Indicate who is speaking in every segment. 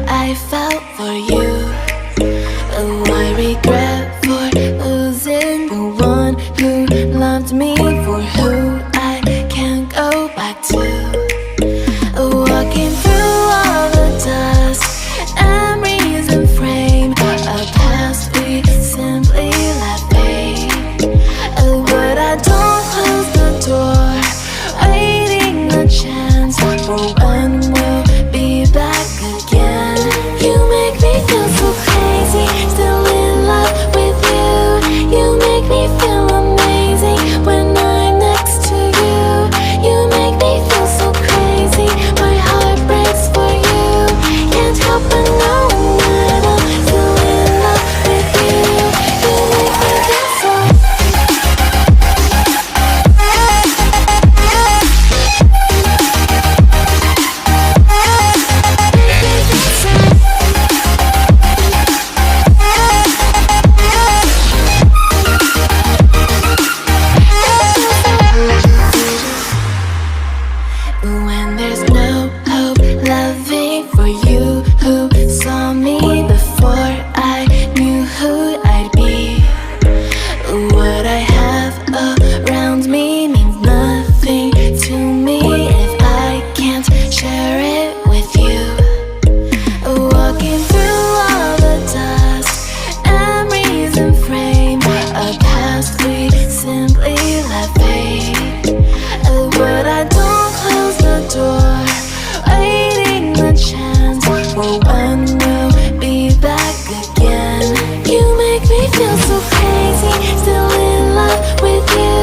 Speaker 1: I felt for you. Oh, I regret for losing the one who loved me, for who I can't go back to. Walking through all the dust, memories and frame, a past we simply let fade. Oh, but I don't close the door, waiting a chance for when we'll be back again. You make me feel so crazy, still in love with you. You make me feel amazing when I'm next to you. You make me feel so crazy, my heart breaks for you. Can't help but know that I'm still in love with you. You make me feel so. When there's no hope, loving for you who saw me before I knew who I'd be. What I have around me means nothing to me if I can't share it with you. Walking through all the dust, memories and frame, a past we simply let fade. But I don't close the door, waiting the chance for when we'll be back again. You make me feel so crazy, still in love with you.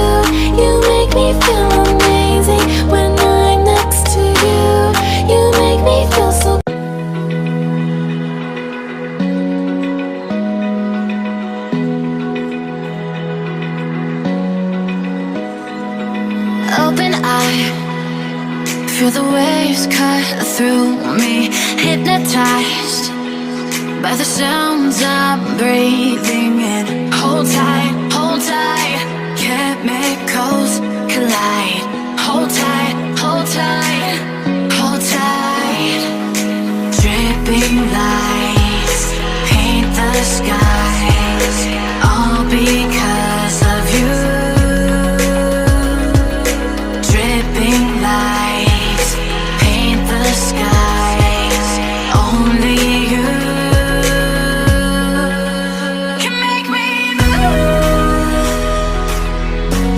Speaker 1: You make me feel amazing when I'm next to you. You make me feel so. Open eye, feel the waves cut through me, hypnotized by the sounds I'm breathing in. Hold tight, chemicals collide. Hold tight, hold tight, hold tight. Dripping lights paint the skies, all because of you. Dripping lights paint the skies, only you can make me move.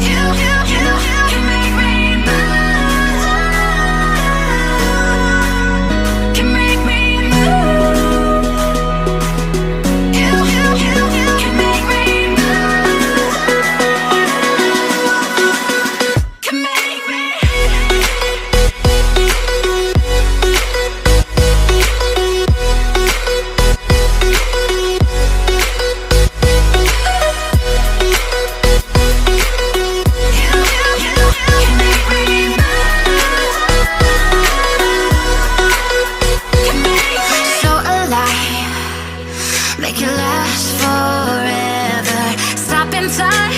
Speaker 1: You can make me move. Can make me move. You can make me move. Can make me. So alive, make it last forever. Stop in time.